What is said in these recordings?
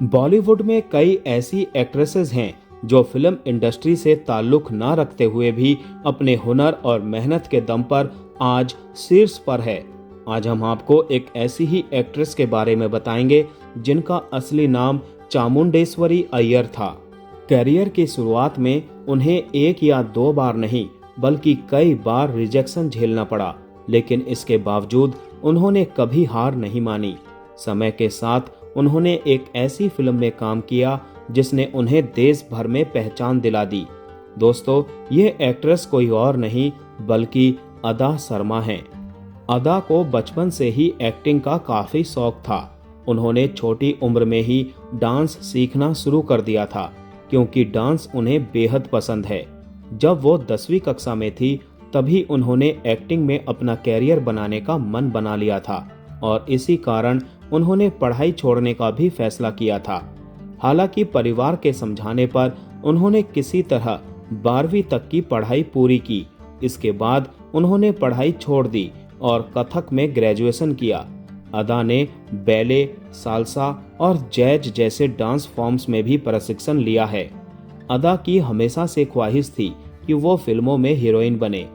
बॉलीवुड में कई ऐसी एक्ट्रेसेस हैं जो फिल्म इंडस्ट्री से ताल्लुक न रखते हुए भी अपने हुनर और मेहनत के दम पर आज शीर्ष पर है। आज हम आपको एक ऐसी ही एक्ट्रेस के बारे में बताएंगे जिनका असली नाम चामुंडेश्वरी अय्यर था। करियर की शुरुआत में उन्हें एक या दो बार नहीं बल्कि कई बार रिजेक्शन झेलना पड़ा, लेकिन इसके बावजूद उन्होंने कभी हार नहीं मानी। समय के साथ उन्होंने एक ऐसी फिल्म में काम किया जिसने उन्हें देश भर में पहचान दिला दी। दोस्तों, ये एक्ट्रेस कोई और नहीं बल्कि अदा शर्मा हैं। अदा को बचपन से ही एक्टिंग का काफी शौक था। उन्होंने छोटी उम्र में ही डांस सीखना शुरू कर दिया था, क्योंकि डांस उन्हें बेहद पसंद है। जब वो 10वीं कक्षा में थी तभी उन्होंने एक्टिंग में अपना कैरियर बनाने का मन बना लिया था और इसी कारण उन्होंने पढ़ाई छोड़ने का भी फैसला किया था। हालांकि परिवार के समझाने पर उन्होंने किसी तरह 12वीं तक की पढ़ाई पूरी की। इसके बाद उन्होंने पढ़ाई छोड़ दी और कथक में ग्रेजुएशन किया। अदा ने बैले, साल्सा और जैज जैसे डांस फॉर्म्स में भी प्रशिक्षण लिया है। अदा की हमेशा से ख्वाहिश थी कि वो फिल्मों में हीरोइन बने।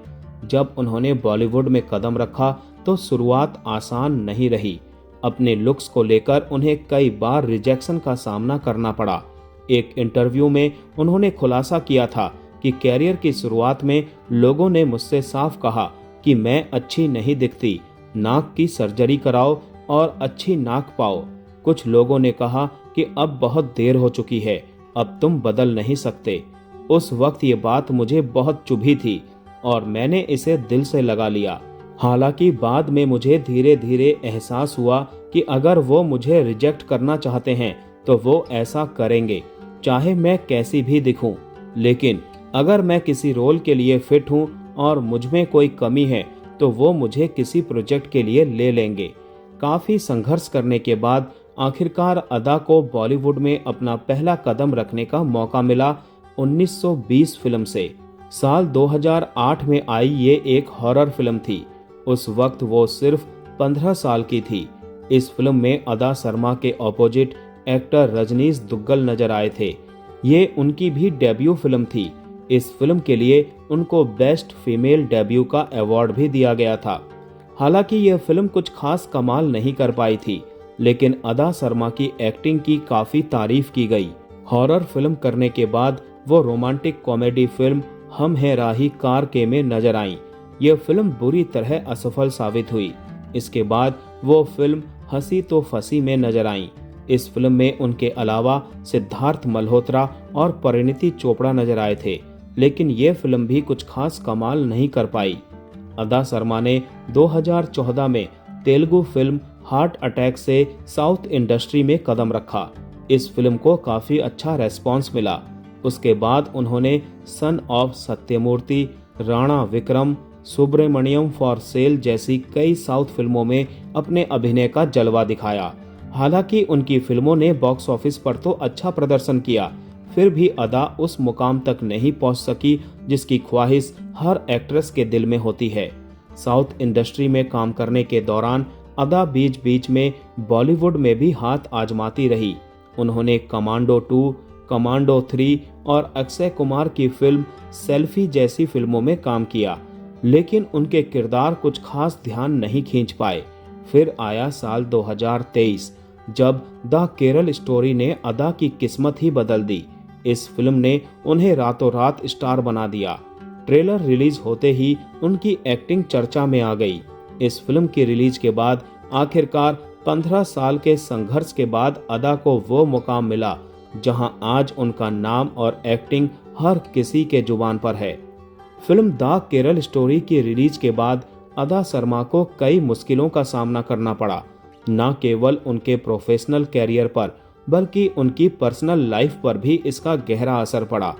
जब उन्होंने बॉलीवुड में कदम रखा तो शुरुआत आसान नहीं रही। अपने लुक्स को लेकर उन्हें कई बार रिजेक्शन का सामना करना पड़ा। एक इंटरव्यू में उन्होंने खुलासा किया था कि कैरियर की शुरुआत में लोगों ने मुझसे साफ कहा कि मैं अच्छी नहीं दिखती, नाक की सर्जरी कराओ और अच्छी नाक पाओ। कुछ लोगों ने कहा कि अब बहुत देर हो चुकी है, अब तुम बदल नहीं सकते। उस वक्त ये बात मुझे बहुत चुभी थी और मैंने इसे दिल से लगा लिया। हालांकि बाद में मुझे धीरे धीरे एहसास हुआ कि अगर वो मुझे रिजेक्ट करना चाहते हैं तो वो ऐसा करेंगे, चाहे मैं कैसी भी दिखूं। लेकिन अगर मैं किसी रोल के लिए फिट हूं और मुझमें कोई कमी है तो वो मुझे किसी प्रोजेक्ट के लिए ले लेंगे। काफी संघर्ष करने के बाद आखिरकार अदा को बॉलीवुड में अपना पहला कदम रखने का मौका मिला 1920 फिल्म से। साल 2008 में आई ये एक हॉरर फिल्म थी। उस वक्त वो सिर्फ 15 साल की थी। इस फिल्म में अदा शर्मा के ऑपोजिट एक्टर रजनीश दुग्गल नजर आए थे। ये उनकी भी डेब्यू फिल्म थी। इस फिल्म के लिए उनको बेस्ट फीमेल डेब्यू का अवार्ड भी दिया गया था। हालांकि यह फिल्म कुछ खास कमाल नहीं कर पाई थी, लेकिन अदा शर्मा की एक्टिंग की काफी तारीफ की गई। हॉरर फिल्म करने के बाद वो रोमांटिक कॉमेडी फिल्म हम हैं राही कार के में नजर आईं। यह फिल्म बुरी तरह असफल साबित हुई। इसके बाद वो फिल्म हंसी तो फंसी में नजर आईं। इस फिल्म में उनके अलावा सिद्धार्थ मल्होत्रा और परिणीति चोपड़ा नजर आए थे, लेकिन ये फिल्म भी कुछ खास कमाल नहीं कर पाई। अदा शर्मा ने 2014 में तेलुगु फिल्म हार्ट अटैक से साउथ इंडस्ट्री में कदम रखा। इस फिल्म को काफी अच्छा रेस्पॉन्स मिला। उसके बाद उन्होंने son of Satyamurthy, Rana Vikram, Subramanyam for sale जैसी कई साउथ फिल्मों में अपने अभिनय का जलवा दिखाया। हालांकि उनकी फिल्मों ने बॉक्स ऑफिस पर तो अच्छा प्रदर्शन किया, फिर भी अदा उस मुकाम तक नहीं पहुंच सकी जिसकी ख्वाहिश हर एक्ट्रेस के दिल में होती है। साउथ इंडस्ट्री में काम करने के दौरान अदा बीच बीच में बॉलीवुड में भी हाथ आजमाती रही। उन्होंने कमांडो 2, कमांडो 3 और अक्षय कुमार की फिल्म सेल्फी जैसी फिल्मों में काम किया, लेकिन उनके किरदार कुछ खास ध्यान नहीं खींच पाए। फिर आया साल 2023, जब द केरल स्टोरी ने अदा की किस्मत ही बदल दी। इस फिल्म ने उन्हें रातों रात स्टार बना दिया। ट्रेलर रिलीज होते ही उनकी एक्टिंग चर्चा में आ गई। इस फिल्म की रिलीज के बाद आखिरकार 15 साल के संघर्ष के बाद अदा को वो मुकाम मिला जहां आज उनका नाम और एक्टिंग हर किसी के जुबान पर है। फिल्म द केरल स्टोरी की रिलीज के बाद अदा शर्मा को कई मुश्किलों का सामना करना पड़ा। न केवल उनके प्रोफेशनल कैरियर पर बल्कि उनकी पर्सनल लाइफ पर भी इसका गहरा असर पड़ा।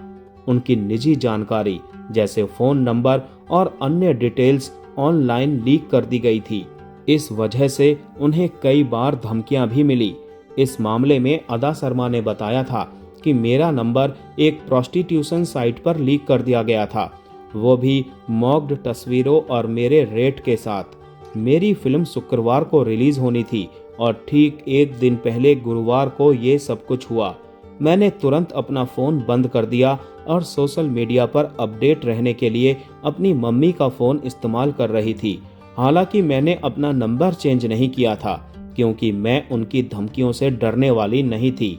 उनकी निजी जानकारी जैसे फोन नंबर और अन्य डिटेल्स ऑनलाइन लीक कर दी गई थी। इस वजह से उन्हें कई बार धमकियां भी मिली। इस मामले में अदा शर्मा ने बताया था कि मेरा नंबर एक प्रोस्टिट्यूशन साइट पर लीक कर दिया गया था, वो भी मॉक्ड तस्वीरों और मेरे रेट के साथ। मेरी फिल्म शुक्रवार को रिलीज होनी थी और ठीक एक दिन पहले गुरुवार को ये सब कुछ हुआ। मैंने तुरंत अपना फ़ोन बंद कर दिया और सोशल मीडिया पर अपडेट रहने के लिए अपनी मम्मी का फ़ोन इस्तेमाल कर रही थी। हालांकि मैंने अपना नंबर चेंज नहीं किया था क्योंकि मैं उनकी धमकियों से डरने वाली नहीं थी।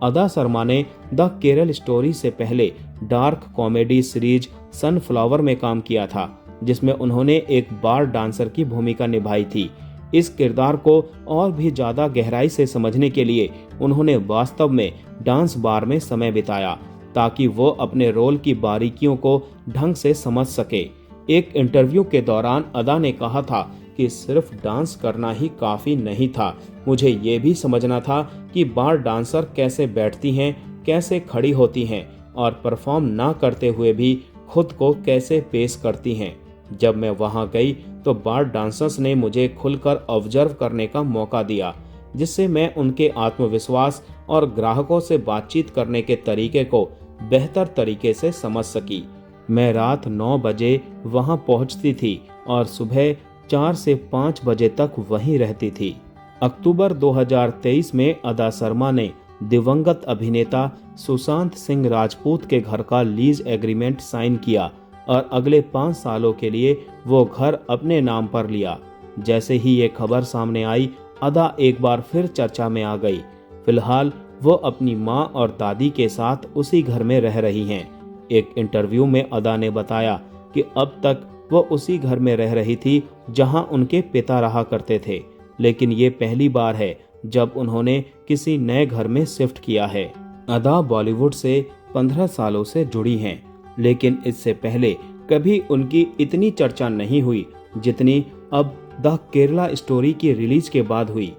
अदा शर्मा ने द केरल स्टोरी से पहले डार्क कॉमेडी सीरीज सनफ्लावर में काम किया था, जिसमें उन्होंने एक बार डांसर की भूमिका निभाई थी। इस किरदार को और भी ज्यादा गहराई से समझने के लिए उन्होंने वास्तव में डांस बार में समय बिताया ताकि वो अपने रोल की बारीकियों को ढंग से समझ सके। एक इंटरव्यू के दौरान अदा ने कहा था कि सिर्फ डांस करना ही काफी नहीं था, मुझे ये भी समझना था कि बार डांसर कैसे बैठती हैं, कैसे खड़ी होती हैं और परफॉर्म ना करते हुए भी खुद को कैसे पेश करती हैं। जब मैं वहां गई तो बार डांसर्स ने मुझे खुलकर ऑब्जर्व करने का मौका दिया, जिससे मैं उनके आत्मविश्वास और ग्राहकों से बातचीत करने के तरीके को बेहतर तरीके से समझ सकी। मैं रात 9 बजे वहां पहुंचती थी और सुबह 4 से 5 बजे तक वहीं रहती थी। अक्टूबर 2023 में अदा शर्मा ने दिवंगत अभिनेता सुशांत सिंह राजपूत के घर का लीज एग्रीमेंट साइन किया और अगले 5 सालों के लिए वो घर अपने नाम पर लिया। जैसे ही ये खबर सामने आई, अदा एक बार फिर चर्चा में आ गई। फिलहाल वो अपनी माँ और दादी के साथ उसी घर में रह रही हैं। एक इंटरव्यू में अदा ने बताया कि अब तक वो उसी घर में रह रही थी जहां उनके पिता रहा करते थे, लेकिन ये पहली बार है जब उन्होंने किसी नए घर में शिफ्ट किया है। अदा बॉलीवुड से 15 सालों से जुड़ी हैं, लेकिन इससे पहले कभी उनकी इतनी चर्चा नहीं हुई जितनी अब द केरला स्टोरी की रिलीज के बाद हुई।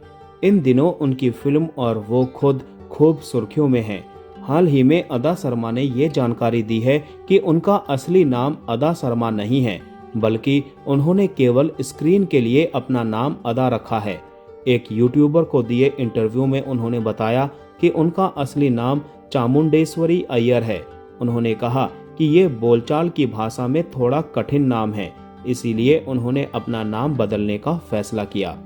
इन दिनों उनकी फिल्म और वो खुद खूब सुर्खियों में हैं। हाल ही में अदा शर्मा ने ये जानकारी दी है कि उनका असली नाम अदा शर्मा नहीं है, बल्कि उन्होंने केवल स्क्रीन के लिए अपना नाम अदा रखा है। एक यूट्यूबर को दिए इंटरव्यू में उन्होंने बताया कि उनका असली नाम चामुंडेश्वरी अय्यर है। उन्होंने कहा कि ये बोलचाल की भाषा में थोड़ा कठिन नाम है, इसीलिए उन्होंने अपना नाम बदलने का फैसला किया।